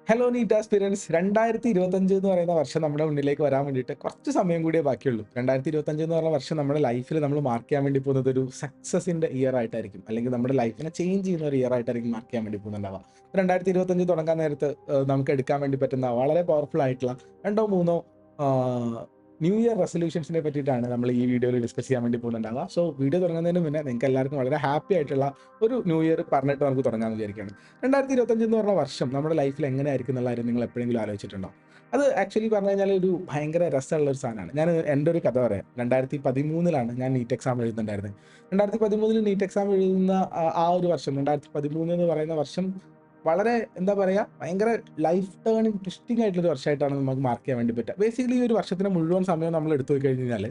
Hello NEET aspirants 2025 എന്ന് പറയുന്ന വർഷം നമ്മുടെ മുന്നിലേക്ക് വരാൻ വേണ്ടിയിട്ട് കുറച്ച് സമയം കൂടിയേ ബാക്കിയുള്ളൂ. 2025 എന്ന് പറഞ്ഞ വർഷം നമ്മുടെ ലൈഫിൽ നമ്മൾ മാർക്ക് ചെയ്യാൻ വേണ്ടി പോകുന്നത് ഒരു സക്സസിന്റെ ഇയർ ആയിട്ടായിരിക്കും. അല്ലെങ്കിൽ നമ്മുടെ ലൈഫിനെ ചേഞ്ച് ചെയ്യുന്ന ഒരു ഇയർ ആയിട്ടായിരിക്കും മാർക്ക് ചെയ്യാൻ വേണ്ടി പോകുന്നുണ്ടാവുക. 2025 തുടങ്ങാൻ നേരത്ത് നമുക്ക് എടുക്കാൻ വേണ്ടി പറ്റുന്ന വളരെ പവർഫുൾ ആയിട്ടുള്ള രണ്ടോ മൂന്നോ ന്യൂ ഇയർ റെസൊല്യൂഷൻസിനെ പറ്റിയിട്ടാണ് നമ്മൾ ഈ വീഡിയോയിൽ ഡിസ്കസ് ചെയ്യാൻ വേണ്ടി പോകുന്നുണ്ടാവുക. സോ വീഡിയോ തുടങ്ങുന്നതിന് മുന്നേ നിങ്ങൾക്ക് എല്ലാവർക്കും വളരെ ഹാപ്പി ആയിട്ടുള്ള ഒരു ന്യൂ ഇയർ പറഞ്ഞിട്ട് നമുക്ക് തുടങ്ങാമെന്ന് വിചാരിക്കുകയാണ്. 2025 എന്ന് പറഞ്ഞ വർഷം നമ്മുടെ ലൈഫിൽ എങ്ങനെയായിരിക്കും എന്നുള്ള കാര്യം നിങ്ങൾ എപ്പോഴെങ്കിലും ആലോചിച്ചിട്ടുണ്ടോ? അത് ആക്ച്വലി പറഞ്ഞു കഴിഞ്ഞാൽ ഒരു ഭയങ്കര രസമുള്ള ഒരു സാധനമാണ്. ഞാൻ എൻ്റെ ഒരു കഥ പറയാം. 2013 ഞാൻ നീറ്റ് എക്സാം എഴുതുന്നുണ്ടായിരുന്നത്. 2013 നീറ്റ് എക്സാം എഴുതുന്ന ആ ഒരു വർഷം 2013 എന്ന് പറയുന്ന വർഷം വളരെ എന്താ പറയുക, ഭയങ്കര ലൈഫ് ടേണിംഗ് ട്വിസ്റ്റിംഗ് ആയിട്ടുള്ളൊരു വർഷമായിട്ടാണ് നമുക്ക് മാർക്ക് ചെയ്യാൻ വേണ്ടി പറ്റുക. ബേസിക്കലി ഈ ഒരു വർഷത്തിന് മുഴുവൻ സമയം നമ്മൾ എടുത്തു പോയി കഴിഞ്ഞ് കഴിഞ്ഞാൽ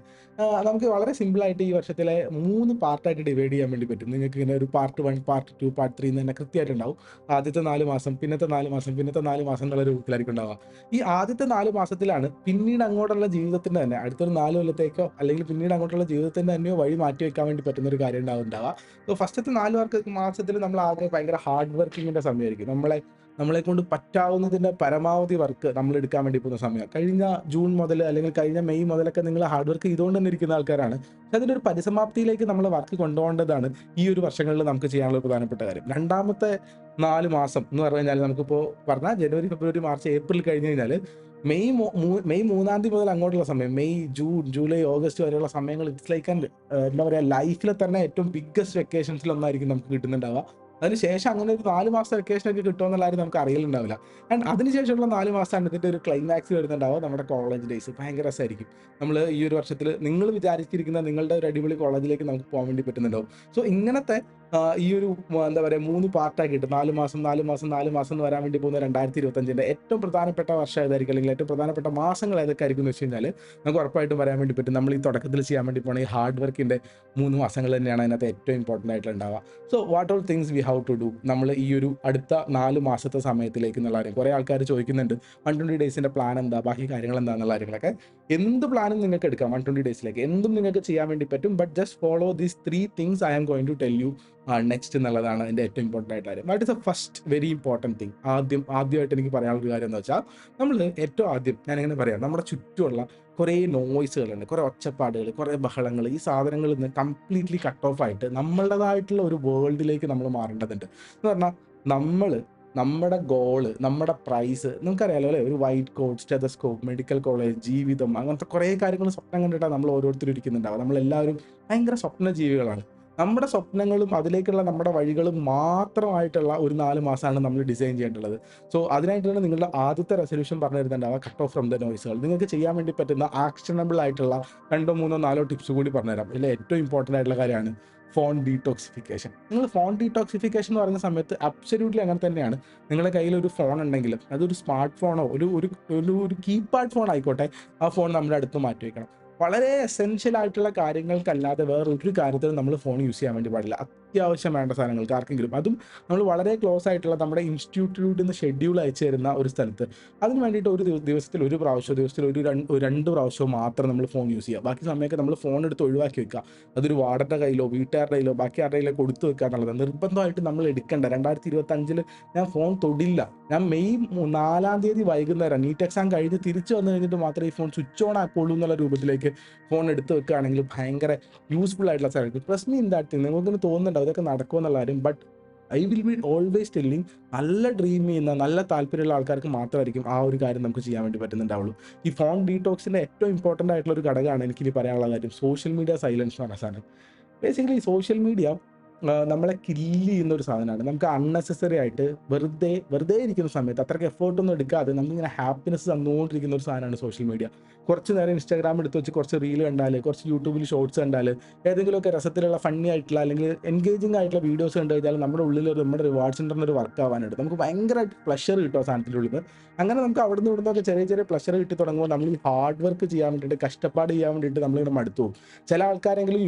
നമുക്ക് വളരെ സിമ്പിളായിട്ട് ഈ വർഷത്തിലെ 3 പാർട്ടായിട്ട് ഡിവൈഡ് ചെയ്യാൻ വേണ്ടി പറ്റും. നിങ്ങൾക്ക് ഇങ്ങനെ ഒരു പാർട്ട് 1, പാർട്ട് 2, പാർട്ട് 3 എന്ന് തന്നെ കൃത്യമായിട്ടുണ്ടാവും. ആദ്യത്തെ 4 മാസം, പിന്നത്തെ 4 മാസം, പിന്നത്തെ 4 മാസം എന്നുള്ള രൂപത്തിലായിരിക്കും ഉണ്ടാവുക. ഈ ആദ്യത്തെ 4 മാസത്തിലാണ് പിന്നീട് അങ്ങോട്ടുള്ള ജീവിതത്തിൻ്റെ തന്നെ അടുത്തൊരു 4 കൊല്ലത്തേക്കോ അല്ലെങ്കിൽ പിന്നീട് അങ്ങോട്ടുള്ള ജീവിതത്തിൻ്റെ തന്നെയോ വഴി മാറ്റി വെക്കാൻ വേണ്ടി പറ്റുന്ന ഒരു കാര്യം ഉണ്ടാവുക. സോ ഫസ്റ്റത്തെ 4 മാസത്തിൽ നമ്മൾ ആകെ ഭയങ്കര ഹാർഡ് വർക്കിങ്ങിൻ്റെ സമയമായിരിക്കും. നമ്മളെ കൊണ്ട് പറ്റാവുന്നതിൻ്റെ പരമാവധി വർക്ക് നമ്മൾ എടുക്കാൻ വേണ്ടി പോകുന്ന സമയം. കഴിഞ്ഞ ജൂൺ മുതൽ അല്ലെങ്കിൽ കഴിഞ്ഞ മെയ് മുതലൊക്കെ നിങ്ങൾ ഹാർഡ് വർക്ക് ചെയ്തുകൊണ്ട് തന്നെ ഇരിക്കുന്ന ആൾക്കാരാണ്. പക്ഷെ അതിൻ്റെ ഒരു പരിസമാപ്തിയിലേക്ക് നമ്മൾ വർക്ക് കൊണ്ടുപോകേണ്ടതാണ് ഈ ഒരു വർഷങ്ങളിൽ നമുക്ക് ചെയ്യാനുള്ള ഒരു പ്രധാനപ്പെട്ട കാര്യം. രണ്ടാമത്തെ 4 മാസം എന്ന് പറഞ്ഞു കഴിഞ്ഞാൽ നമുക്കിപ്പോൾ പറഞ്ഞാൽ ജനുവരി, ഫെബ്രുവരി, മാർച്ച്, ഏപ്രിൽ കഴിഞ്ഞ് കഴിഞ്ഞാൽ മെയ് 3-ാം തീയതി മുതൽ അങ്ങോട്ടുള്ള സമയം, മെയ്, ജൂൺ, ജൂലൈ, ഓഗസ്റ്റ് വരെയുള്ള സമയങ്ങൾ ഇറ്റ്സ് ലൈക്ക് എന്താ പറയുക, ലൈഫിലെ തന്നെ ഏറ്റവും ബിഗ്ഗസ്റ്റ് വെക്കേഷൻസിലൊന്നായിരിക്കും നമുക്ക് കിട്ടുന്നുണ്ടാവുക. അതിനുശേഷം അങ്ങനെ ഒരു 4 മാസത്തെ വെക്കേഷനൊക്കെ കിട്ടുമെന്നുള്ള കാര്യം നമുക്ക് അറിയലുണ്ടാവില്ല. ആൻഡ് അതിനുശേഷമുള്ള 4 മാസമാണ് ഇതിൻ്റെ ഒരു ക്ലൈമാക്സ് വരുന്നുണ്ടാവുക. നമ്മുടെ കോളേജ് ഡേയ്സ് ഭയങ്കര രസമായിരിക്കും. നമ്മൾ ഈ ഒരു വർഷത്തിൽ നിങ്ങൾ വിചാരിച്ചിരിക്കുന്ന നിങ്ങളുടെ ഒരു അടിപൊളി കോളേജിലേക്ക് നമുക്ക് പോകാൻ വേണ്ടി പറ്റുന്നുണ്ടാവും. സോ ഇങ്ങനത്തെ ഈ ഒരു എന്താ പറയുക 3 പാർട്ടാക്കിയിട്ട് 4 മാസം 4 മാസം 4 മാസം എന്ന് വരാൻ വേണ്ടി പോകുന്ന 2025 ഏറ്റവും പ്രധാനപ്പെട്ട വർഷം ഏതായിരിക്കും, അല്ലെങ്കിൽ ഏറ്റവും പ്രധാനപ്പെട്ട മാസങ്ങൾ ഏതൊക്കെ ആയിരിക്കും എന്ന് വെച്ച് കഴിഞ്ഞാൽ നമുക്ക് ഉറപ്പായിട്ടും പറയാൻ വേണ്ടി പറ്റും. നമ്മൾ ഈ തുടക്കത്തിൽ ചെയ്യാൻ വേണ്ടി പോകുന്ന ഈ ഹാർഡ് വർക്കിൻ്റെ 3 മാസങ്ങൾ തന്നെയാണ് അതിനകത്ത് ഏറ്റവും ഇമ്പോർട്ടൻ്റ് ആയിട്ടുണ്ടാവുക. So what all things we how to do നമ്മൾ ഈ ഒരു അടുത്ത 4 മാസത്തെ സമയത്തിലേക്ക് എന്നുള്ള കാര്യം കുറേ ആൾക്കാർ ചോദിക്കുന്നുണ്ട്. 120 ഡേയ്സിൻ്റെ പ്ലാൻ എന്താ, ബാക്കി കാര്യങ്ങൾ എന്താണെന്നുള്ള കാര്യങ്ങളൊക്കെ. എന്ത് പ്ലാനും നിങ്ങൾക്ക് എടുക്കാം 120 ഡേയ്സിലേക്ക്, എന്തും നിങ്ങൾക്ക് ചെയ്യാൻ വേണ്ടി പറ്റും. But just follow these 3 things I am going to tell you next എന്നുള്ളതാണ് അതിൻ്റെ ഏറ്റവും ഇമ്പോർട്ടൻ്റ് ആയിട്ട് കാര്യം. What is the first very important thing? ആദ്യമായിട്ട് എനിക്ക് പറയാനുള്ളൊരു കാര്യം എന്താ വെച്ചാൽ, നമ്മൾ ഏറ്റവും ആദ്യം ഞാനിങ്ങനെ പറയാം, നമ്മുടെ ചുറ്റുമുള്ള കുറേ നോയ്സുകളുണ്ട്, കുറേ ഒച്ചപ്പാടുകൾ, കുറേ ബഹളങ്ങൾ, ഈ സാധനങ്ങളിൽ നിന്ന് കംപ്ലീറ്റ്ലി കട്ട് ഓഫ് ആയിട്ട് നമ്മളുടേതായിട്ടുള്ള ഒരു വേൾഡിലേക്ക് നമ്മൾ മാറേണ്ടതുണ്ട്. എന്ന് പറഞ്ഞാൽ നമ്മുടെ ഗോള്, നമ്മുടെ പ്രൈസ് നിങ്ങൾക്കറിയാലോ അല്ലേ, ഒരു white coat, stethoscope, medical college, ജീവിതം, അങ്ങനത്തെ കുറേ കാര്യങ്ങൾ സ്വപ്നം കണ്ടിട്ടാണ് നമ്മൾ ഓരോരുത്തരും ഇരിക്കുന്നുണ്ടാവുക. നമ്മളെല്ലാവരും ഭയങ്കര സ്വപ്ന ജീവികളാണ്. നമ്മുടെ സ്വപ്നങ്ങളും അതിലേക്കുള്ള നമ്മുടെ വഴികളും മാത്രമായിട്ടുള്ള ഒരു 4 മാസമാണ് നമ്മൾ ഡിസൈൻ ചെയ്യേണ്ടത്. സോ അതിനായിട്ടാണ് നിങ്ങളുടെ ആദ്യത്തെ റെസൊല്യൂഷൻ പറഞ്ഞു തരുന്നുണ്ടാവുക, കട്ട് ഓഫ് ഫ്രം ദ നോയ്സുകൾ. നിങ്ങൾക്ക് ചെയ്യാൻ വേണ്ടി പറ്റുന്ന ആക്ഷനബിൾ ആയിട്ടുള്ള 2, 3, 4 ടിപ്സ് കൂടി പറഞ്ഞുതരാം. ഇതിൽ ഏറ്റവും ഇമ്പോർട്ടൻ്റ് ആയിട്ടുള്ള കാര്യമാണ് ഫോൺ ഡീടോക്സിഫിക്കേഷൻ. നിങ്ങൾ ഫോൺ ഡീടോക്സിഫിക്കേഷൻ എന്ന് പറയുന്ന സമയത്ത് അബ്സല്യൂട്ട്ലി അങ്ങനെ തന്നെയാണ്. നിങ്ങളുടെ കയ്യിൽ ഒരു ഫോൺ ഉണ്ടെങ്കിലും അതൊരു സ്മാർട്ട് ഫോണോ ഒരു ഒരു ഒരു കീപാഡ് ഫോൺ ആയിക്കോട്ടെ, ആ ഫോൺ നമ്മുടെ അടുത്ത് മാറ്റി വയ്ക്കണം. വളരെ എസെൻഷ്യൽ ആയിട്ടുള്ള കാര്യങ്ങൾക്കല്ലാതെ വേറൊരു കാര്യത്തിലും നമ്മൾ ഫോൺ യൂസ് ചെയ്യാൻ വേണ്ടി പാടില്ല. അത്യാവശ്യം വേണ്ട സാധനങ്ങൾക്ക് ആർക്കെങ്കിലും, അതും നമ്മൾ വളരെ ക്ലോസ് ആയിട്ടുള്ള നമ്മുടെ ഇൻസ്റ്റിറ്റ്യൂട്ടിൽ നിന്ന് ഷെഡ്യൂൾ അയച്ചു തരുന്ന ഒരു സ്ഥലത്ത്, അതിന് വേണ്ടിയിട്ട് ഒരു ദിവസത്തിൽ ഒരു പ്രാവശ്യമോ ദിവസത്തിൽ ഒരു 2 പ്രാവശ്യമോ മാത്രം നമ്മൾ ഫോൺ യൂസ് ചെയ്യുക. ബാക്കി സമയമൊക്കെ നമ്മൾ ഫോൺ എടുത്ത് ഒഴിവാക്കി വെക്കുക. അതൊരു വാർഡൻ്റെ കയ്യിലോ വീട്ടുകാരുടെ കയ്യിലോ ബാക്കി ആരുടെ കയ്യിലോ കൊടുത്തു വെക്കുക എന്നുള്ളത് നിർബന്ധമായിട്ട് നമ്മൾ എടുക്കേണ്ട. 2025 ഞാൻ ഫോൺ തൊടില്ല. ഞാൻ മെയ് 4-ാം തീയതി വൈകുന്നേരം നീറ്റ് എക്സാം കഴിഞ്ഞ് തിരിച്ചു വന്നു കഴിഞ്ഞിട്ട് മാത്രമേ ഈ ഫോൺ സ്വിച്ച് ഓൺ ആക്കുള്ളൂ എന്നുള്ള രൂപത്തിലേക്ക് ഫോൺ എടുത്ത് വെക്കുകയാണെങ്കിൽ ഭയങ്കര യൂസ്ഫുൾ ആയിട്ടുള്ള സാധനം. Trust me in that thing. നിങ്ങൾക്കിങ്ങനെ തോന്നുന്നുണ്ടാവും ഇതൊക്കെ നടക്കുമെന്നുള്ള കാര്യം. But I will be always telling, നല്ല ഡ്രീം ചെയ്യുന്ന നല്ല താല്പര്യമുള്ള ആൾക്കാർക്ക് മാത്രമായിരിക്കും ആ ഒരു കാര്യം നമുക്ക് ചെയ്യാൻ വേണ്ടി പറ്റുന്നുണ്ടാവുള്ളൂ. ഈ ഫോൺ ഡീടോക്സിൻ്റെ ഏറ്റവും ഇമ്പോർട്ടൻ്റ് ആയിട്ടുള്ള ഒരു ഘടകമാണ് എനിക്കിനി പറയാനുള്ള കാര്യം, സോഷ്യൽ മീഡിയ സൈലൻസ് എന്ന് പറഞ്ഞ സാധനം. ബേസിക്കലി സോഷ്യൽ മീഡിയ നമ്മളെ കില്ല് ചെയ്യുന്ന ഒരു സാധനമാണ്. നമുക്ക് അൺനെസസറി ആയിട്ട് വെറുതെ ഇരിക്കുന്ന സമയത്ത് അത്രയ്ക്ക് എഫേർട്ടൊന്നും എടുക്കാതെ നമുക്കിങ്ങനെ ഹാപ്പിനെസ് തന്നുകൊണ്ടിരിക്കുന്ന ഒരു സാധനമാണ് സോഷ്യൽ മീഡിയ. കുറച്ച് നേരം ഇൻസ്റ്റാഗ്രാം എടുത്ത് വെച്ച് കുറച്ച് റീൽ കണ്ടാൽ, കുറച്ച് യൂട്യൂബിൽ ഷോർട്സ് കണ്ടാൽ, ഏതെങ്കിലുമൊക്കെ രസത്തിലുള്ള ഫണ്ണി ആയിട്ടുള്ള അല്ലെങ്കിൽ എൻഗേജിങ് ആയിട്ടുള്ള വീഡിയോസ് കണ്ടു കഴിഞ്ഞാൽ നമ്മുടെ ഉള്ളിൽ നമ്മുടെ റിവാർഡ് സെൻ്ററിന് ഒരു വർക്ക് ആവാനായിട്ട് നമുക്ക് ഭയങ്കരമായിട്ട് പ്ലഷർ കിട്ടും ആ സാധനത്തിൻ്റെ ഉള്ളിൽ. അങ്ങനെ നമുക്ക് അവിടുന്ന് ഇവിടുന്നൊക്കെ ചെറിയ ചെറിയ പ്ലഷർ കിട്ടി തുടങ്ങുമ്പോൾ നമ്മൾ ഈ ഹാർഡ് വർക്ക് ചെയ്യാൻ വേണ്ടിയിട്ട്, കഷ്ടപ്പാട് ചെയ്യാൻ വേണ്ടിയിട്ട് നമ്മളിങ്ങനെ മടുത്തു പോകും. ചില ആൾക്കാരെങ്കിലും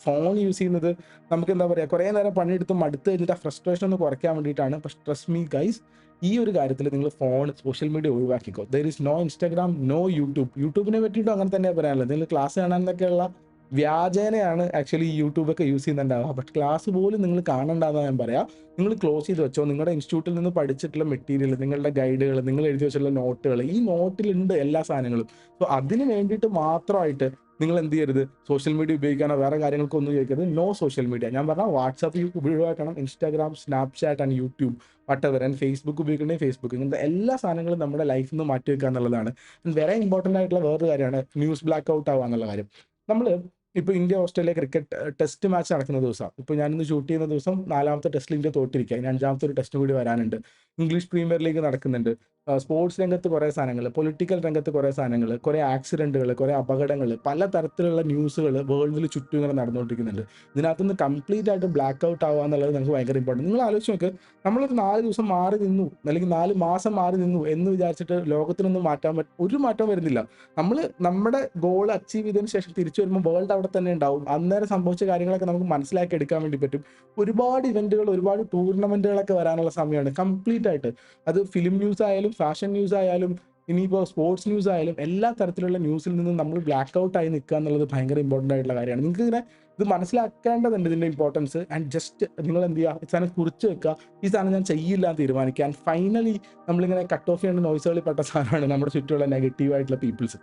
ഫോൺ യൂസ് ചെയ്യുന്നത് നമുക്ക് എന്താ പറയുക, കുറേ നേരം പണിയെടുത്ത് മടുത്ത് കഴിഞ്ഞിട്ട് ആ ഫ്രസ്ട്രേഷൻ ഒന്ന് കുറയ്ക്കാൻ വേണ്ടിയിട്ടാണ്. പക്ഷേ ട്രസ്റ്റ് മീ ഗൈസ്, ഈ ഒരു കാര്യത്തിൽ നിങ്ങൾ സോഷ്യൽ മീഡിയ ഒഴിവാക്കിക്കോ. There is no Instagram, no യൂട്യൂബിനെ പറ്റിയിട്ടും അങ്ങനെ തന്നെയാണ് പറയാനുള്ളത്. നിങ്ങൾ ക്ലാസ് കാണാനൊക്കെയുള്ള വ്യാജേനയാണ് ആക്ച്വലി ഈ യൂട്യൂബൊക്കെ യൂസ് ചെയ്യുന്നുണ്ടാവുക. ബട്ട് ക്ലാസ് പോലും നിങ്ങൾ കാണണ്ടാന്നാ ഞാൻ പറയാം. നിങ്ങൾ ക്ലോസ് ചെയ്ത് വെച്ചോ. നിങ്ങളുടെ ഇൻസ്റ്റിറ്റ്യൂട്ടിൽ നിന്ന് പഠിച്ചിട്ടുള്ള മെറ്റീരിയൽ, നിങ്ങളുടെ ഗൈഡുകൾ, നിങ്ങൾ എഴുതി വെച്ചിട്ടുള്ള നോട്ടുകൾ, ഈ നോട്ടിലുണ്ട് എല്ലാ സാധനങ്ങളും. സോ അതിന് വേണ്ടിയിട്ട് മാത്രമായിട്ട് നിങ്ങൾ എന്ത് ചെയ്യരുത്, സോഷ്യൽ മീഡിയ ഉപയോഗിക്കാനോ വേറെ കാര്യങ്ങൾക്കൊന്നും ഉപയോഗിക്കരുത്. No social media. ഞാൻ പറഞ്ഞ വാട്സാപ്പ് ഒഴിവാക്കണം, Instagram, Snapchat and YouTube whatever, and Facebook ഉപയോഗിക്കണമെങ്കിൽ ഫേസ്ബുക്ക്. ഇങ്ങനത്തെ എല്ലാ സാധനങ്ങളും നമ്മുടെ ലൈഫിൽ നിന്ന് മാറ്റി വെക്കുക എന്നുള്ളതാണ്. വെരി ഇമ്പോർട്ടൻ്റ് ആയിട്ടുള്ള വേറൊരു കാര്യമാണ് ന്യൂസ് ബ്ലാക്ക് ഔട്ട് ആവുക എന്നുള്ള കാര്യം. നമ്മൾ ഇപ്പോൾ India Australia cricket test match നടക്കുന്ന ദിവസം, ഇപ്പോൾ ഞാനിന്ന് ഷൂട്ട് ചെയ്യുന്ന ദിവസം 4ാമത്തെ ടെസ്റ്റിൽ ഇന്ത്യ തോറ്റിരിക്കുക. ഇനി 5ാമത്തെ ഒരു ടെസ്റ്റ് കൂടി വരാനുണ്ട്. ഇംഗ്ലീഷ് പ്രീമിയർ ലീഗ് നടക്കുന്നുണ്ട്. സ്പോർട്സ് രംഗത്ത് കുറേ സാധനങ്ങൾ, പൊളിറ്റിക്കൽ രംഗത്ത് കുറേ സാധനങ്ങൾ, കുറേ ആക്സിഡൻറ്റുകൾ, കുറേ അപകടങ്ങൾ, പല തരത്തിലുള്ള ന്യൂസുകൾ വേൾഡിൽ ചുറ്റും ഇങ്ങനെ നടന്നുകൊണ്ടിരിക്കുന്നുണ്ട്. ഇതിനകത്തുനിന്ന് കംപ്ലീറ്റ് ആയിട്ട് ബ്ലാക്ക് ഔട്ട് ആവുക എന്നുള്ളത് നമുക്ക് ഭയങ്കര ഇമ്പോർട്ടൻറ്റ്. നിങ്ങൾ ആലോചിച്ച് നോക്ക്, നമ്മളൊരു 4 ദിവസം മാറി നിന്നു, അല്ലെങ്കിൽ 4 മാസം മാറി നിന്നു എന്ന് വിചാരിച്ചിട്ട് ലോകത്തിനൊന്നും ഒരു മാറ്റം വരുന്നില്ല. നമ്മൾ നമ്മുടെ ഗോൾ അച്ചീവ് ചെയ്തതിന് ശേഷം തിരിച്ചു വരുമ്പോൾ വേൾഡ് അവിടെ തന്നെ ഉണ്ടാവും. അന്നേരം സംഭവിച്ച കാര്യങ്ങളൊക്കെ നമുക്ക് മനസ്സിലാക്കി എടുക്കാൻ വേണ്ടി പറ്റും. ഒരുപാട് ഇവന്റുകൾ, ഒരുപാട് ടൂർണമെന്റുകളൊക്കെ വരാനുള്ള സമയമാണ് കംപ്ലീറ്റ് ആയിട്ട്. അത് ഫിലിം ന്യൂസ് ആയാലും ഫാഷൻ ന്യൂസ് ആയാലും ഇനിയിപ്പോൾ സ്പോർട്സ് ന്യൂസ് ആയാലും എല്ലാ തരത്തിലുള്ള ന്യൂസിൽ നിന്നും നമ്മൾ ബ്ലാക്ക് ഔട്ട് ആയി നിൽക്കുക എന്നുള്ളത് ഭയങ്കര ഇമ്പോർട്ടൻ്റ് ആയിട്ടുള്ള കാര്യമാണ്. നിങ്ങൾക്ക് ഇങ്ങനെ ഇത് മനസ്സിലാക്കേണ്ടതുണ്ട്, ഇതിൻ്റെ ഇമ്പോർട്ടൻസ്. ആൻഡ് ജസ്റ്റ് നിങ്ങൾ എന്ത് ചെയ്യുക, ഈ സാധനം കുറിച്ച് വെക്കുക, ഈ സാധനം ഞാൻ ചെയ്യില്ല എന്ന് തീരുമാനിക്കുക. ആൻഡ് ഫൈനലി നമ്മളിങ്ങനെ കട്ട് ഓഫ് ചെയ്യേണ്ട നോയ്സുകളിൽ പെട്ട സാധനമാണ് നമ്മുടെ ചുറ്റുമുള്ള നെഗറ്റീവായിട്ടുള്ള പീപ്പിൾസ്.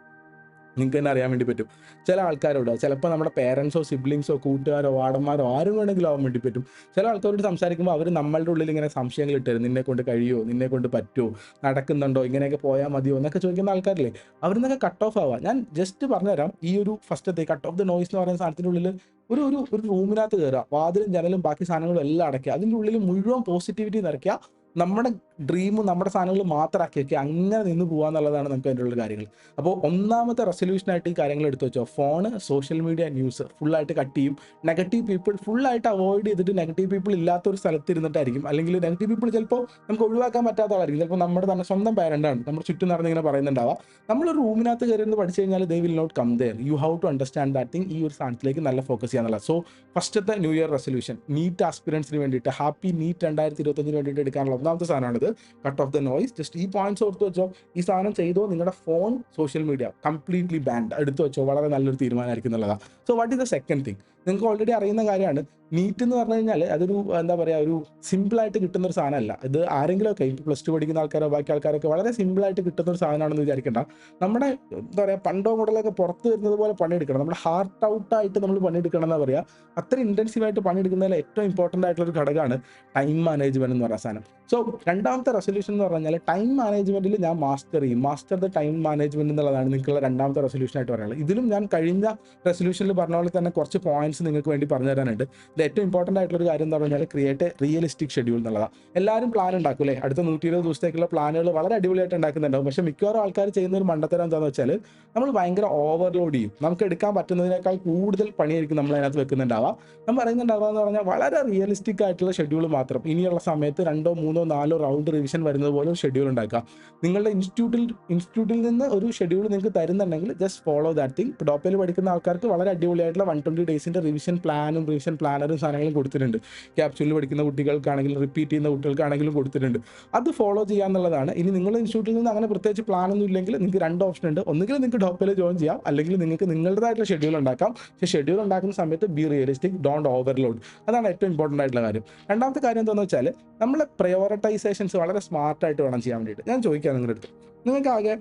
നിങ്ങൾക്ക് തന്നെ അറിയാൻ വേണ്ടി പറ്റും. ചില ആൾക്കാരോട് ചിലപ്പോൾ നമ്മുടെ പേരൻസോ സിബ്ലിങ്സോ കൂട്ടുകാരോ വാടന്മാരോ ആരും വേണമെങ്കിലും ആവാൻ വേണ്ടി പറ്റും. ചില ആൾക്കാരോട് സംസാരിക്കുമ്പോൾ അവർ നമ്മളുടെ ഉള്ളിൽ ഇങ്ങനെ സംശയങ്ങൾ ഇട്ടുതരും. നിന്നെ കൊണ്ട് കഴിയുമോ, നിന്നെ കൊണ്ട് പറ്റുമോ, നടക്കുന്നുണ്ടോ, ഇങ്ങനെയൊക്കെ പോയാൽ മതിയോ എന്നൊക്കെ ചോദിക്കുന്ന ആൾക്കാരില്ലേ, അവരിൽ നിന്നൊക്കെ കട്ട് ഓഫ് ആവാം. ഞാൻ ജസ്റ്റ് പറഞ്ഞുതരാം. ഈ ഒരു ഫസ്റ്റത്തെ കട്ട് ഓഫ് ദ നോയ്സ് എന്ന് പറയുന്ന സാധനത്തിൻ്റെ ഉള്ളിൽ ഒരു ഒരു ഒരു റൂമിനകത്ത് കയറുക, വാതിലും ജനലും ബാക്കി സാധനങ്ങളും എല്ലാം അടയ്ക്കുക, അതിൻ്റെ ഉള്ളിൽ മുഴുവൻ പോസിറ്റിവിറ്റി നിറയ്ക്കുക, നമ്മുടെ ഡ്രീമും നമ്മുടെ സാധനങ്ങൾ മാത്രമാക്കി വെക്കുക, അങ്ങനെ നിന്ന് പോകുക എന്നുള്ളതാണ് നമുക്ക് അതിൻ്റെ ഉള്ള കാര്യങ്ങൾ. അപ്പോൾ ഒന്നാമത്തെ റെസൊല്യൂഷനായിട്ട് ഈ കാര്യങ്ങൾ എടുത്തു വെച്ചോ. ഫോണ്, സോഷ്യൽ മീഡിയ, ന്യൂസ് ഫുള്ളായിട്ട് കട്ട് ചെയ്യും. നെഗറ്റീവ് പീപ്പിൾ ഫുള്ളായിട്ട് അവോയ്ഡ് ചെയ്തിട്ട് നെഗറ്റീവ് പീപ്പിൾ ഇല്ലാത്തൊരു സ്ഥലത്ത് ഇരുന്നിട്ടായിരിക്കും. അല്ലെങ്കിൽ നെഗറ്റീവ് പീപ്പിൾ ചിലപ്പോൾ നമുക്ക് ഒഴിവാക്കാൻ പറ്റാത്ത ആളായിരിക്കും. ചിലപ്പോൾ നമ്മുടെ തന്നെ സ്വന്തം പാരൻ്റാണ് നമ്മുടെ ചുറ്റും നടന്നിങ്ങനെ പറയുന്നുണ്ടാവുക. നമ്മളൊരു റൂമിനകത്ത് കയറി പഠിച്ചു കഴിഞ്ഞാൽ they will not come there. You have to understand that thing. ഈ ഒരു സാധനത്തിലേക്ക് നല്ല ഫോക്കസ് ചെയ്യാന്നുള്ള. സോ ഫസ്റ്റത്തെ ന്യൂ ഇയർ റെസൊല്യൂഷൻ നീറ്റ് ആസ്പിറൻസിന് വേണ്ടിയിട്ട്, ഹാപ്പി നീറ്റ് 2025 വേണ്ടിയിട്ട് എടുക്കാനുള്ള ഒന്നാമത്തെ സാധനമാണിത്, cut off the noise. Just ഈ പോയിന്റ്സ് ഓർത്ത് വെച്ചോ. ഈ സാധനം ചെയ്തോ. നിങ്ങളുടെ phone, social media completely banned എടുത്തു വെച്ചോ. വളരെ നല്ലൊരു തീരുമാനമായിരിക്കും എന്നുള്ളതാണ്. So what is the second thing? നിങ്ങൾക്ക് ഓൾറെഡി അറിയുന്ന കാര്യമാണ്. നീറ്റ് എന്ന് പറഞ്ഞു കഴിഞ്ഞാൽ അതൊരു എന്താ പറയുക, ഒരു സിമ്പിളായിട്ട് കിട്ടുന്ന ഒരു സാധനമല്ല. ഇത് ആരെങ്കിലുമൊക്കെ ഇപ്പോൾ പ്ലസ് ടു പഠിക്കുന്ന ആൾക്കാരോ ബാക്കി ആൾക്കാരൊക്കെ വളരെ സിമ്പിളായിട്ട് കിട്ടുന്ന ഒരു സാധനമാണെന്ന് വിചാരിക്കേണ്ട. നമ്മുടെ എന്താ പറയുക, പണ്ടോ മുതലൊക്കെ പുറത്ത് വരുന്നത് പോലെ പണിയെടുക്കണം. നമ്മുടെ ഹാർട്ട് ഔട്ടായിട്ട് നമ്മൾ പണിയെടുക്കണം എന്നാ പറയുക. അത്ര ഇൻറ്റൻസീവായിട്ട് പണിയെടുക്കുന്നതിൽ ഏറ്റവും ഇമ്പോർട്ടൻ്റ് ആയിട്ടുള്ള ഒരു ഘടകമാണ് ടൈം മാനേജ്മെൻറ്റ് എന്ന് പറയുന്ന സാധനം. സോ രണ്ടാമത്തെ റെസൊല്യൂഷൻ എന്ന് പറഞ്ഞാൽ ടൈം മാനേജ്മെൻറ്റിൽ ഞാൻ മാസ്റ്റർ ദ ടൈം മാനേജ്മെൻറ്റ് എന്നുള്ളതാണ് നിങ്ങൾക്കുള്ള രണ്ടാമത്തെ റെസൊല്യൂഷനായിട്ട് പറയുന്നത്. ഇതിലും ഞാൻ കഴിഞ്ഞ റെസൊല്യൂഷനിൽ പറഞ്ഞ പോലെ തന്നെ കുറച്ച് പോയിന്റ്സ് നിങ്ങൾക്ക് വേണ്ടി പറഞ്ഞു തരാനുണ്ട്. ഇത് ഏറ്റവും ഇമ്പോർട്ടൻ്റ് ആയിട്ടുള്ള ഒരു കാര്യം എന്ന് പറഞ്ഞാൽ ക്രിയേറ്റ് റിയലിസ്റ്റിക് ഷെഡ്യൂൾ എന്നുള്ളതാണ്. എല്ലാവരും പ്ലാൻ ഉണ്ടാക്കും അല്ലേ? അടുത്ത 120 ദിവസത്തേക്കുള്ള പ്ലാനുകൾ വളരെ അടിപൊളിയായിട്ട് ഉണ്ടാക്കുന്നുണ്ടാവും. പക്ഷേ മിക്കവാറും ആൾക്കാർ ചെയ്യുന്ന ഒരു മണ്ടത്തരം എന്താണെന്ന് വെച്ചാൽ നമ്മൾ ഭയങ്കര ഓവർലോഡ് ചെയ്യും. നമുക്ക് എടുക്കാൻ പറ്റുന്നതിനേക്കാൾ കൂടുതൽ പണിയായിരിക്കും നമ്മൾ അതിനകത്ത് വെക്കുന്നുണ്ടാവുക. ഞാൻ പറയുന്നുണ്ടാവുക എന്ന് പറഞ്ഞാൽ വളരെ റിയലിസ്റ്റിക് ആയിട്ടുള്ള ഷെഡ്യൂൾ മാത്രം. ഇനിയുള്ള സമയത്ത് 2, 3, 4 റൗണ്ട് റിവിഷൻ വരുന്നത് പോലെ ഒരു ഷെഡ്യൂൾ ഉണ്ടാക്കുക. നിങ്ങളുടെ ഇൻസ്റ്റിറ്റ്യൂട്ടിൽ നിന്ന് ഒരു ഷെഡ്യൂൾ നിങ്ങൾക്ക് തരുന്നുണ്ടെങ്കിൽ ജസ്റ്റ് ഫോളോ ദാറ്റ് തിങ്. ഇപ്പോൾ ഡോപ്പയിൽ പഠിക്കുന്ന ആൾക്കാർക്ക് വളരെ അടിപൊളിയായിട്ടുള്ള 120 ഡേയ്സിൻ്റെ റിവിഷൻ പ്ലാനറും സാധനങ്ങളും കൊടുത്തിട്ടുണ്ട്. ക്യാപ്സ്യൂളിൽ പഠിക്കുന്ന കുട്ടികൾക്കാണെങ്കിലും റിപ്പീറ്റ് ചെയ്യുന്ന കുട്ടികൾക്കാണെങ്കിലും കൊടുത്തിട്ടുണ്ട്. അത് ഫോളോ ചെയ്യാന്നുള്ളതാണ്. ഇനി നിങ്ങളുടെ ഇൻസ്റ്റിറ്റ്യൂട്ടിൽ നിന്ന് അങ്ങനെ പ്രത്യേകിച്ച് പ്ലാനൊന്നും ഇല്ലെങ്കിൽ നിങ്ങൾക്ക് 2 ഓപ്ഷൻ ഉണ്ട്. ഒന്നുകിൽ നിങ്ങൾക്ക് ഡോപ്പയിൽ ജോയിൻ ചെയ്യാം, അല്ലെങ്കിൽ നിങ്ങൾക്ക് നിങ്ങളുടേതായിട്ടുള്ള ഷെഡ്യൂൾ ഉണ്ടാക്കാം. പക്ഷേ ഷെഡ്യൂൾ ഉണ്ടാക്കുന്ന സമയത്ത് ബി റിയലിസ്റ്റിക്, ഡോണ്ട് ഓവർലോഡ്. അതാണ് ഏറ്റവും ഇമ്പോർട്ടൻ്റ് ആയിട്ടുള്ള കാര്യം. രണ്ടാമത്തെ കാര്യം എന്താണെന്ന് വെച്ചാൽ നമ്മൾ പ്രയോറിറ്റൈസേഷൻസ് വളരെ സ്മാർട്ടായിട്ട് വേണം ചെയ്യാൻ വേണ്ടിയിട്ട്. ഞാൻ ചോദിക്കാം നിങ്ങളുടെ അടുത്ത്, നിങ്ങൾക്ക് ആകെ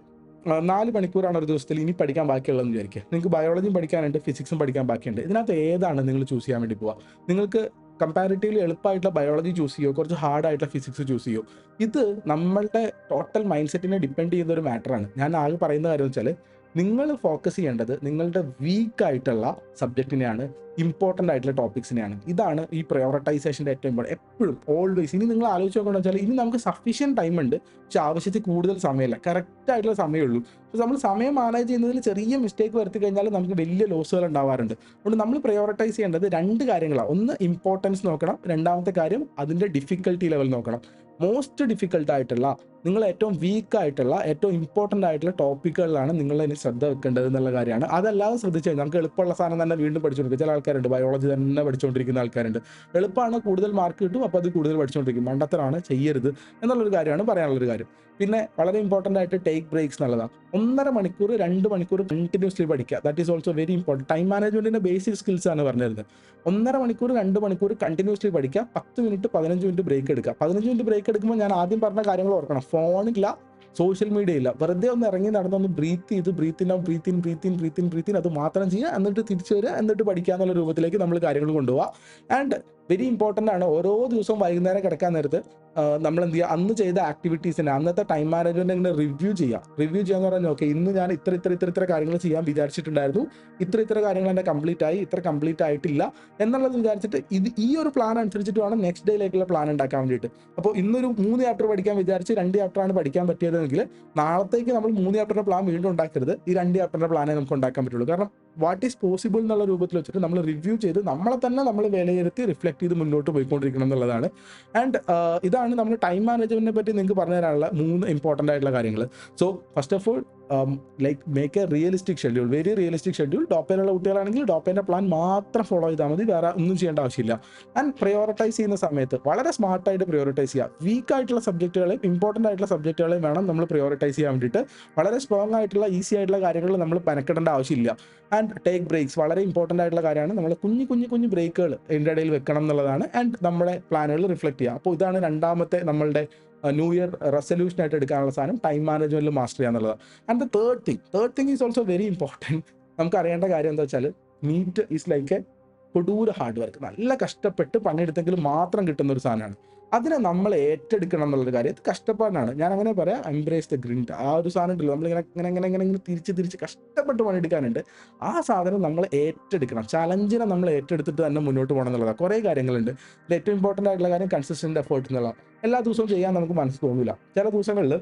4 മണിക്കൂറാണ് ഒരു ദിവസത്തിൽ ഇനി പഠിക്കാൻ ബാക്കിയുള്ളതെന്ന് വിചാരിക്കുക. നിങ്ങൾക്ക് ബയോളജിയും പഠിക്കാനുണ്ട്, ഫിസിക്സും പഠിക്കാൻ ബാക്കിയുണ്ട്. ഇതിനകത്ത് ഏതാണ് നിങ്ങൾ ചൂസ് ചെയ്യാൻ വേണ്ടി പോവുക? നിങ്ങൾക്ക് കമ്പാരിറ്റീവ്ലി എളുപ്പമായിട്ടുള്ള ബയോളജി ചൂസ് ചെയ്യുമോ, കുറച്ച് ഹാർഡായിട്ടുള്ള ഫിസിക്സ് ചൂസ് ചെയ്യുമോ? ഇത് നമ്മളുടെ ടോട്ടൽ മൈൻഡ് സെറ്റിനെ ഡിപ്പെൻഡ് ചെയ്യുന്ന ഒരു മാറ്ററാണ്. ഞാൻ ആകെ പറയുന്ന കാര്യം വെച്ചാൽ നിങ്ങൾ ഫോക്കസ് ചെയ്യേണ്ടത് നിങ്ങളുടെ വീക്കായിട്ടുള്ള സബ്ജക്റ്റിനെയാണ്, ഇമ്പോർട്ടൻ്റ് ആയിട്ടുള്ള ടോപ്പിക്സിനെയാണ്. ഇതാണ് ഈ പ്രയോറിറ്റൈസേഷൻ്റെ ഏറ്റവും ഇമ്പോർട്ടൻ്റ്. എപ്പോഴും ഓൾവേസ് ഇനി നിങ്ങൾ ആലോചിച്ച് നോക്കണമെന്ന് വെച്ചാൽ ഇനി നമുക്ക് സഫീഷ്യൻറ്റ് ടൈം ഉണ്ട്, പക്ഷേ ആവശ്യത്തിൽ കൂടുതൽ സമയമില്ല, കറക്റ്റായിട്ടുള്ള സമയമുള്ളൂ. അപ്പോൾ നമ്മൾ സമയം മാനേജ് ചെയ്യുന്നതിൽ ചെറിയ മിസ്റ്റേക്ക് വരുത്തി കഴിഞ്ഞാൽ നമുക്ക് വലിയ ലോസുകൾ ഉണ്ടാവാറുണ്ട്. അതുകൊണ്ട് നമ്മൾ പ്രയോറിറ്റൈസ് ചെയ്യേണ്ടത് 2 കാര്യങ്ങളാണ്. ഒന്ന് ഇമ്പോർട്ടൻസ് നോക്കണം, രണ്ടാമത്തെ കാര്യം അതിൻ്റെ ഡിഫിക്കൽട്ടി ലെവൽ നോക്കണം. മോസ്റ്റ് ഡിഫിക്കൽട്ട് ആയിട്ടുള്ള, നിങ്ങൾ ഏറ്റവും വീക്കായിട്ടുള്ള, ഏറ്റവും ഇമ്പോർട്ടൻ്റ് ആയിട്ടുള്ള ടോപ്പിക്കുകളിലാണ് നിങ്ങൾ ഇനി ശ്രദ്ധ വെക്കേണ്ടത് എന്നുള്ള കാര്യമാണ്. അതല്ലാതെ ശ്രദ്ധിച്ചു കഴിഞ്ഞാൽ നമുക്ക് എളുപ്പമുള്ള സാധനം തന്നെ വീണ്ടും പഠിച്ചുകൊണ്ടിരിക്കും. ചില ആൾക്കാരുണ്ട് ബയോളജി തന്നെ പഠിച്ചുകൊണ്ടിരിക്കുന്ന ആൾക്കാരുണ്ട്. എളുപ്പമാണ്, കൂടുതൽ മാർക്ക് കിട്ടും, അപ്പോൾ അത് കൂടുതൽ പഠിച്ചുകൊണ്ടിരിക്കും. മണ്ടത്തരമാണ്, ചെയ്യരുത് എന്നുള്ളൊരു കാര്യമാണ് പറയാനുള്ളൊരു കാര്യം. പിന്നെ വളരെ ഇമ്പോർട്ടൻ്റ് ആയിട്ട് ടേക്ക് ബ്രേക്സ് എന്നുള്ളതാണ്. 1.5 മണിക്കൂർ 2 മണിക്കൂർ കണ്ടിന്യൂസ്ലി പഠിക്കുക. That is also very important. Time മാനേജ്മെന്റിന്റെ ബേസിക് സ്കിൽസ് ആണ് പറഞ്ഞിരുന്നത്. 1.5 മണിക്കൂർ 2 മണിക്കൂർ കണ്ടിന്യൂസ്ലി പഠിക്കുക. 10 മിനിറ്റ് 15 മിനിറ്റ് ബ്രേക്ക് എടുക്കുക. 15 മിനിറ്റ് ബ്രേക്ക് എടുക്കുമ്പോൾ ഞാൻ ആദ്യം പറഞ്ഞ കാര്യങ്ങൾ ഓർക്കണം. ഫോണില്ല, സോഷ്യൽ മീഡിയ ഇല്ല. വെറുതെ ഒന്ന് ഇറങ്ങി നടന്നൊന്ന് ബ്രീത്ത് ചെയ്ത് ബ്രീത്ത് ഇൻ അത് മാത്രം ചെയ്യുക. എന്നിട്ട് തിരിച്ചു വരിക, എന്നിട്ട് പഠിക്കുക എന്നുള്ള രൂപത്തിലേക്ക് നമ്മൾ കാര്യങ്ങൾ കൊണ്ടുപോകുക. ആൻഡ് വെരി ഇമ്പോർട്ടൻ്റ് ആണ്, ഓരോ ദിവസവും വൈകുന്നേരം കിടക്കാൻ നേരത്ത് നമ്മൾ എന്ത് ചെയ്യുക, അന്ന് ചെയ്ത ആക്ടിവിറ്റീസിനെ, അന്നത്തെ ടൈം മാനേജ്മെന്റ് ഇങ്ങനെ റിവ്യൂ ചെയ്യാന്ന് പറഞ്ഞാൽ ഓക്കെ, ഇന്ന് ഞാൻ ഇത്ര കാര്യങ്ങൾ ചെയ്യാൻ വിചാരിച്ചിട്ടുണ്ടായിരുന്നു, ഇത്ര കാര്യങ്ങൾ എൻ്റെ കംപ്ലീറ്റ് ആയി, ഇത്ര കംപ്ലീറ്റ് ആയിട്ടില്ല എന്നുള്ളത് വിചാരിച്ചിട്ട് ഈ ഒരു പ്ലാൻ അനുസരിച്ചിട്ട് വേണം നെക്സ്റ്റ് ഡേയിലേക്കുള്ള പ്ലാൻ ഉണ്ടാക്കാൻ വേണ്ടിയിട്ട്. അപ്പോൾ ഇന്നൊരു 3 ചാപ്റ്റർ പഠിക്കാൻ വിചാരിച്ച് 2 ചാപ്റ്ററാണ് പഠിക്കാൻ പറ്റിയതെങ്കിൽ നാളത്തേക്ക് നമ്മൾ 3 ചാപ്റ്ററിന്റെ പ്ലാൻ വീണ്ടും ഉണ്ടാക്കരുത്. ഈ 2 ചാപ്റ്ററിന്റെ പ്ലാനേ നമുക്ക് ഉണ്ടാക്കാൻ പറ്റുള്ളൂ. കാരണം വാട്ട് ഈസ് പോസിബിൾ എന്നുള്ള രൂപത്തിൽ വെച്ചിട്ട് നമ്മൾ റിവ്യൂ ചെയ്ത് നമ്മളെ തന്നെ നമ്മൾ വിലയിരുത്തി റിഫ്ലക്ട് ചെയ്ത് മുന്നോട്ട് പോയിക്കൊണ്ടിരിക്കണം എന്നുള്ളതാണ്. ആൻഡ് ഇതാണ് നമ്മൾ ടൈം മാനേജ്മെന്റിനെ പറ്റി നിങ്ങൾക്ക് പറഞ്ഞു തരാനുള്ള 3 ഇമ്പോർട്ടൻ്റ് ആയിട്ടുള്ള കാര്യങ്ങൾ. So first of all like make a realistic schedule, very realistic schedule. ടോപ്പേലുള്ള കുട്ടികളാണെങ്കിൽ ടോപ്പേൻ്റെ പ്ലാൻ മാത്രം ഫോളോ ചെയ്താൽ മതി, വേറെ ഒന്നും ചെയ്യേണ്ട ആവശ്യമില്ല. ആൻഡ് പ്രയോറിറ്റൈസ് ചെയ്യുന്ന സമയത്ത് വളരെ സ്മാർട്ടായിട്ട് പ്രയോറിറ്റൈസ് ചെയ്യുക. വീക്ക് ആയിട്ടുള്ള സബ്ജക്റ്റുകളെയും ഇമ്പോർട്ടൻ്റ് ആയിട്ടുള്ള സബ്ജക്റ്റുകളെയും വേണം നമ്മൾ പ്രയോറിറ്റൈസ് ചെയ്യാൻ വേണ്ടിയിട്ട്. വളരെ സ്ട്രോങ് ആയിട്ടുള്ള ഈസി ആയിട്ടുള്ള കാര്യങ്ങൾ നമ്മൾ പനക്കിടേണ്ട ആവശ്യമില്ല. ആൻഡ് ടേക്ക് ബ്രേക്സ് വളരെ ഇമ്പോർട്ടൻ്റ് ആയിട്ടുള്ള കാര്യമാണ്. നമ്മൾ കുഞ്ഞു ബ്രേക്കുകൾ ഇതിൻ്റെ ഇടയിൽ വെക്കണം എന്നുള്ളതാണ്. ആൻഡ് നമ്മുടെ പ്ലാനുകൾ റിഫ്ലക്ട് ചെയ്യുക. അപ്പോൾ ഇതാണ് രണ്ടാമത്തെ നമ്മളുടെ ന്യൂ ഇയർ റെസൊല്യൂഷൻ ആയിട്ട് എടുക്കാനുള്ള സാധനം, ടൈം മാനേജ്മെന്റിൽ മാസ്റ്റർ ചെയ്യുക എന്നുള്ളത്. And the third thing is also very important. നമുക്ക് അറിയേണ്ട കാര്യം എന്താ വെച്ചാൽ, നീറ്റ് ഈസ് ലൈക്ക് എ കൊടൂര ഹാർഡ് വർക്ക്. നല്ല കഷ്ടപ്പെട്ട് പണിയെടുത്തെങ്കിൽ മാത്രം കിട്ടുന്ന ഒരു സാധനമാണ്. അതിനെ നമ്മൾ ഏറ്റെടുക്കണം എന്നുള്ളൊരു കാര്യം. ഇത് കഷ്ടപ്പാടാണ്, ഞാൻ അങ്ങനെ പറയാം. Embrace the grind. ആ ഒരു സാധനം ഉണ്ടല്ലോ, നമ്മളിങ്ങനെ തിരിച്ച് കഷ്ടപ്പെട്ട് പണിയെടുക്കാനുണ്ട്. ആ സാധനം നമ്മൾ ഏറ്റെടുക്കണം. ചലഞ്ചിനെ നമ്മൾ ഏറ്റെടുത്തിട്ട് തന്നെ മുന്നോട്ട് പോകണം എന്നുള്ളതാണ്. കുറേ കാര്യങ്ങളുണ്ട്. ഇതിൽ ഏറ്റവും ഇമ്പോർട്ടൻ്റ് ആയിട്ടുള്ള കാര്യം കൺസിസ്റ്റന്റ് എഫേർട്ട് എന്നുള്ളതാണ്. എല്ലാ ദിവസവും ചെയ്യാൻ നമുക്ക് മനസ്സ് തോന്നില്ല. ചില ദിവസങ്ങളിൽ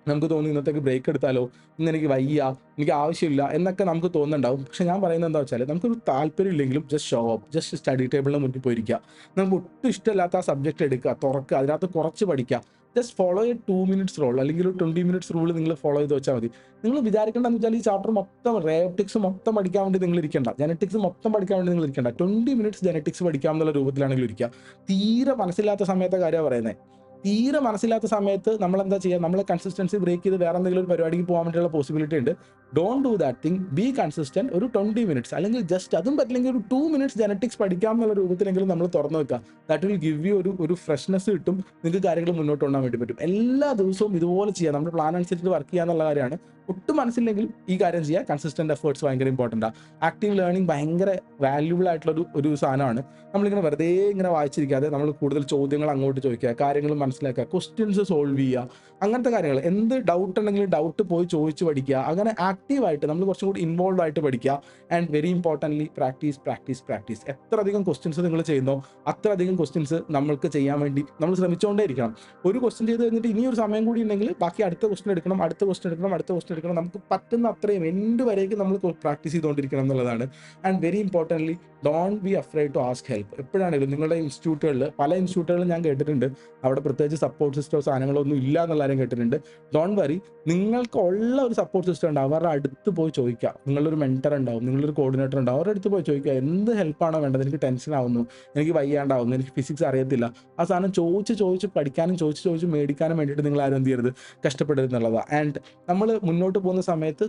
നമുക്ക് തോന്നി ഇന്നത്തേക്ക് ബ്രേക്ക് എടുത്താലോ, ഇന്ന് എനിക്ക് വയ്യ, എനിക്ക് ആവശ്യമില്ല എന്നൊക്കെ നമുക്ക് തോന്നുന്നുണ്ടാവും. പക്ഷെ ഞാൻ പറയുന്നത് എന്താ വെച്ചാൽ, നമുക്കൊരു താല്പര്യം ഇല്ലെങ്കിലും just show up, just study ടേബിളിന് മുന്നിൽ പോയിരിക്കുക. നമുക്ക് ഒട്ടും ഇഷ്ടമില്ലാത്ത ആ സബ്ജക്റ്റ് എടുക്കുക, തുറക്കുക, അതിനകത്ത് കുറച്ച് പഠിക്കുക. Just follow A 2 minutes rule, അല്ലെങ്കിൽ ഒരു 20 minutes റൂൾ നിങ്ങൾ ഫോളോ ചെയ്ത് വെച്ചാൽ മതി. നിങ്ങൾ വിചാരിക്കേണ്ടതെന്ന് വെച്ചാൽ ഈ ചാപ്റ്റർ മൊത്തം റേയോട്ടിക്സ് മൊത്തം പഠിക്കാൻ വേണ്ടി നിങ്ങൾ ഇരിക്കേണ്ട, ജനറ്റിക്സ് മൊത്തം പഠിക്കാൻ വേണ്ടി നിങ്ങൾ ഇരിക്കേണ്ട. 20 minutes ജനറ്റിക്സ് പഠിക്കാം എന്നുള്ള രൂപത്തിലാണെങ്കിൽ ഇരിക്കുക. തീരെ മനസ്സിലാത്ത സമയത്തെ കാര്യമാണ് പറയുന്നത്. തീരെ മനസ്സിലാത്ത സമയത്ത് നമ്മൾ എന്താ ചെയ്യുക, നമ്മൾ കൺസിസ്റ്റൻസി ബ്രേക്ക് ചെയ്ത് വേറെ എന്തെങ്കിലും ഒരു പരിപാടിക്ക് പോകാൻ വേണ്ടിയുള്ള പോസിബിലിറ്റി ഉണ്ട്. Don't do that thing. B consistent. ഒരു 20 minutes അല്ലെങ്കിൽ ജസ്റ്റ് അതും പറ്റില്ലെങ്കിൽ ഒരു 2 minutes ജനറ്റിക്സ് പഠിക്കാം എന്നുള്ള രൂപത്തിലെങ്കിലും നമ്മൾ തുറന്നു വെക്കുക. ദാറ്റ് വിൽ ഗിവ് യു ഒരു ഫ്രഷ്നെസ് കിട്ടും. നിങ്ങൾക്ക് കാര്യങ്ങൾ മുന്നോട്ട് കൊണ്ടുപോകാൻ വേണ്ടി പറ്റും. എല്ലാ ദിവസവും ഇതുപോലെ ചെയ്യുക. നമ്മുടെ പ്ലാൻ അനുസരിച്ച് വർക്ക് ചെയ്യുക എന്നുള്ള കാര്യമാണ്. ഒട്ടും മനസ്സിലെങ്കിലും ഈ കാര്യം ചെയ്യുക. കൺസിസ്റ്റന്റ് എഫേർട്സ് ഭയങ്കര ഇമ്പോർട്ടൻ്റ് ആണ്. ആക്റ്റീവ് ലേണിംഗ് ഭയങ്കര വാല്യൂബിൾ ആയിട്ടുള്ള ഒരു സാധനമാണ്. നമ്മളിങ്ങനെ വെറുതെ ഇങ്ങനെ വായിച്ചിരിക്കാതെ നമ്മൾ കൂടുതൽ ചോദ്യങ്ങൾ അങ്ങോട്ട് ചോദിക്കുക, കാര്യങ്ങൾ മനസ്സിലാക്കുക, ക്വസ്റ്റ്യൻസ് സോൾവ് ചെയ്യുക, അങ്ങനത്തെ കാര്യങ്ങൾ. എന്ത് ഡൗട്ട് ഉണ്ടെങ്കിലും ഡൗട്ട് പോയി ചോദിച്ച് പഠിക്കുക. അങ്ങനെ ആക്റ്റീവായിട്ട് നമ്മൾ കുറച്ചും കൂടി ഇൻവോൾവ് ആയിട്ട് പഠിക്കുക. And very importantly practice. എത്ര അധികം ക്വസ്റ്റ്യൻസ് നിങ്ങൾ ചെയ്യുന്നോ അത്രയധികം ക്വസ്റ്റ്യൻസ് നമ്മൾക്ക് ചെയ്യാൻ വേണ്ടി നമ്മൾ ശ്രമിച്ചുകൊണ്ടേ ഇരിക്കണം. ഒരു ക്വസ്റ്റ്യൻ ചെയ്ത് കഴിഞ്ഞിട്ട് ഇനി ഒരു സമയം കൂടി ഉണ്ടെങ്കിൽ ബാക്കി അടുത്ത ക്വസ്റ്റ്യൻ എടുക്കണം. നമുക്ക് പറ്റുന്ന അത്രയും എൻഡ് വരേക്ക് നമ്മൾ പ്രാക്ടീസ് ചെയ്തുകൊണ്ടിരിക്കണം എന്നുള്ളതാണ്. And very importantly don't be afraid to ask help. എപ്പോഴാണെങ്കിലും നിങ്ങളുടെ ഇൻസ്റ്റിറ്റ്യൂട്ടുകളിൽ, പല ഇൻസ്റ്റിറ്റ്യൂട്ടുകളിലും ഞാൻ കേട്ടിട്ടുണ്ട്, അവിടെ പ്രത്യേകിച്ച് സപ്പോർട്ട് സിസ്റ്റമോ സാധനങ്ങളോ ഒന്നും ഇല്ല എന്നുള്ള കാര്യം കേട്ടിട്ടുണ്ട്. Don't worry. നിങ്ങൾക്ക് ഉള്ള ഒരു സപ്പോർട്ട് സിസ്റ്റം ഉണ്ടാവും, അവരുടെ അടുത്ത് പോയി ചോദിക്കുക. നിങ്ങളൊരു മെൻറ്റർ ഉണ്ടാവും, നിങ്ങളൊരു കോർഡിനേറ്റർ ഉണ്ടാവും, അവരുടെ അടുത്ത് പോയി ചോദിക്കുക, എന്ത് ഹെൽപ്പാണോ വേണ്ടത്, എനിക്ക് ടെൻഷൻ ആവുന്നു, എനിക്ക് വയ്യാണ്ടാവുന്നു, എനിക്ക് ഫിസിക്സ് അറിയത്തില്ല. ആ സാധനം ചോദിച്ച് പഠിക്കാനും ചോദിച്ച് മേടിക്കാനും വേണ്ടിയിട്ട് നിങ്ങൾ ആരും എന്ത് ചെയ്യരുത്, കഷ്ടപ്പെടരുതെന്നുള്ളതാണ്. ആൻഡ് നമ്മൾ മുന്നോട്ട് പോകുന്ന സമയത്ത്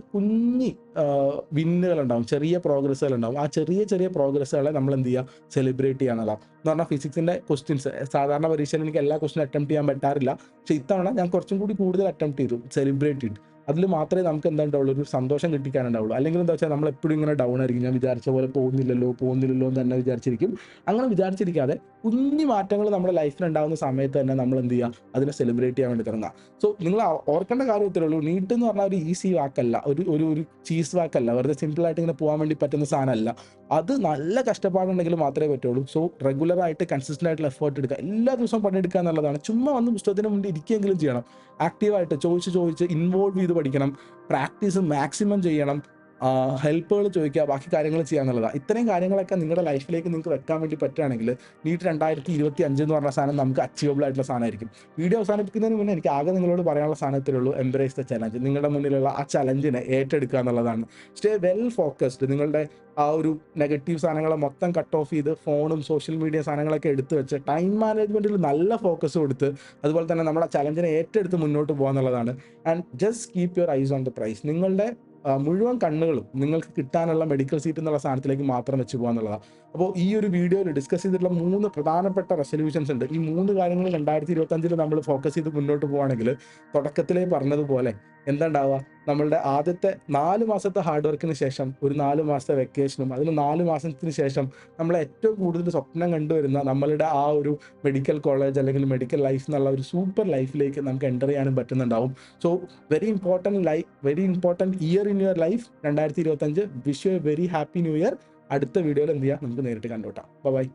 വിന്നുകൾ ഉണ്ടാവും, ചെറിയ പ്രോഗ്രസ്സുകൾ ഉണ്ടാവും. ആ ചെറിയ പ്രോഗ്രസ്സുകളെ നമ്മൾ എന്ത് ചെയ്യുക, സെലിബ്രേറ്റ് ചെയ്യാന്നുള്ളതാണ്. എന്ന് പറഞ്ഞാൽ ഫിസിക്സിൻ്റെ ക്വസ്റ്റ്യൻസ് സാധാരണ പരീക്ഷയിൽ എനിക്ക് എല്ലാ ക്വസ്റ്റ്യനും അറ്റംപ്റ്റ് ചെയ്യാൻ പറ്റാറില്ല. പക്ഷേ ഇത്തവണ ഞാൻ കുറച്ചും കൂടി കൂടുതൽ അറ്റംപ്റ്റ് ചെയ്തു, സെലിബ്രേറ്റ് ചെയ്തു. അതിൽ മാത്രമേ നമുക്ക് എന്താ ഉണ്ടാവുള്ളൂ, ഒരു സന്തോഷം കിട്ടിക്കാനുണ്ടാവുള്ളൂ. അല്ലെങ്കിൽ എന്താ വെച്ചാൽ നമ്മൾ എപ്പോഴും ഇങ്ങനെ ഡൗൺ ആയിരിക്കും. ഞാൻ വിചാരിച്ച പോലെ പോകുന്നില്ലല്ലോ എന്ന് തന്നെ വിചാരിച്ചിരിക്കും. അങ്ങനെ വിചാരിച്ചിരിക്കാതെ കുഞ്ഞു മാറ്റങ്ങൾ നമ്മുടെ ലൈഫിൽ ഉണ്ടാകുന്ന സമയത്ത് തന്നെ നമ്മൾ എന്ത് ചെയ്യുക, അതിനെ സെലിബ്രേറ്റ് ചെയ്യാൻ വേണ്ടി തുടങ്ങുക. സോ നിങ്ങൾ ഓർക്കേണ്ട കാര്യം ഇത്രേ ഉള്ളൂ, നീറ്റ് എന്ന് പറഞ്ഞാൽ ഒരു ഈസി വാക്കല്ല, ഒരു ചീസ് വാക്കല്ല, വെറുതെ സിമ്പിളായിട്ട് ഇങ്ങനെ പോകാൻ വേണ്ടി പറ്റുന്ന സാധനമല്ല. അത് നല്ല കഷ്ടപ്പാടുണ്ടെങ്കിൽ മാത്രമേ പറ്റുള്ളൂ. സോ റെഗുലറായിട്ട് കൺസിസ്റ്റന്റ് ആയിട്ടുള്ള എഫേർട്ട് എടുക്കുക, എല്ലാ ദിവസവും പണിയെടുക്കുക എന്നുള്ളതാണ്. ചുമ്മാ വന്ന് പുസ്തകത്തിന് മുന്നിൽ ഇരിക്കുകയെങ്കിലും ചെയ്യണം. ആക്റ്റീവായിട്ട് ചോദിച്ച് ഇൻവോൾവ് ചെയ്ത് പഠിക്കണം. പ്രാക്ടീസ് മാക്സിമം ചെയ്യണം. ഹെൽപ്പുകൾ ചോദിക്കുക, ബാക്കി കാര്യങ്ങൾ ചെയ്യുക എന്നുള്ളതാണ്. ഇത്രയും കാര്യങ്ങളൊക്കെ നിങ്ങളുടെ ലൈഫിലേക്ക് നിങ്ങൾക്ക് വെക്കാൻ വേണ്ടി പറ്റുകയാണെങ്കിൽ നീറ്റ് 2025 എന്ന് പറഞ്ഞ സാധനം നമുക്ക് അച്ചീവബിൾ ആയിട്ടുള്ള സാധനമായിരിക്കും. വീഡിയോ അവസാനിപ്പിക്കുന്നതിന് മുന്നേ എനിക്ക് ആകെ നിങ്ങളോട് പറയാനുള്ള സാധനത്തിലേ ഉള്ളൂ, എംബ്രേസ് ദ ചലഞ്ച്. നിങ്ങളുടെ മുന്നിലുള്ള ആ ചലഞ്ചിനെ ഏറ്റെടുക്കുക എന്നുള്ളതാണ്. Stay well focused. നിങ്ങളുടെ ആ ഒരു നെഗറ്റീവ് സാധനങ്ങളെ മൊത്തം കട്ട് ഓഫ് ചെയ്ത് ഫോണും സോഷ്യൽ മീഡിയ സാധനങ്ങളൊക്കെ എടുത്ത് വെച്ച് ടൈം മാനേജ്മെൻറ്റിൽ നല്ല ഫോക്കസ് കൊടുത്ത് അതുപോലെ തന്നെ നമ്മുടെ ചലഞ്ചിനെ ഏറ്റെടുത്ത് മുന്നോട്ട് പോകുക എന്നുള്ളതാണ്. And just keep your eyes on the prize. നിങ്ങളുടെ മുഴുവൻ കണ്ണുകളും നിങ്ങൾക്ക് കിട്ടാനുള്ള മെഡിക്കൽ സീറ്റ് എന്നുള്ള സാധനത്തിലേക്ക് മാത്രം വെച്ച് പോകുക എന്നുള്ളതാണ്. അപ്പോൾ ഈ ഒരു വീഡിയോയിൽ ഡിസ്കസ് ചെയ്തിട്ടുള്ള 3 പ്രധാനപ്പെട്ട റെസൊല്യൂഷൻസ് ഉണ്ട്. ഈ 3 കാര്യങ്ങൾ 2025 നമ്മൾ ഫോക്കസ് ചെയ്ത് മുന്നോട്ട് പോവുകയാണെങ്കിൽ തുടക്കത്തിലേ പറഞ്ഞതുപോലെ എന്താ ഉണ്ടാവുക, നമ്മളുടെ ആദ്യത്തെ 4 മാസത്തെ ഹാർഡ് വർക്കിന് ശേഷം ഒരു 4 മാസത്തെ വെക്കേഷനും അതിന് 4 മാസത്തിന് ശേഷം നമ്മൾ ഏറ്റവും കൂടുതൽ സ്വപ്നം കണ്ടുവരുന്ന നമ്മളുടെ ആ ഒരു മെഡിക്കൽ കോളേജ് അല്ലെങ്കിൽ മെഡിക്കൽ ലൈഫ് എന്നുള്ള ഒരു സൂപ്പർ ലൈഫിലേക്ക് നമുക്ക് എൻ്റർ ചെയ്യാനും പറ്റുന്നുണ്ടാവും. So very important year in your life 2025. Wish you a very happy new year. അടുത്ത വീഡിയോയിൽ എന്ത് ചെയ്യാം നമുക്ക് നേരിട്ട് കണ്ടുമുട്ടാം. ബൈ.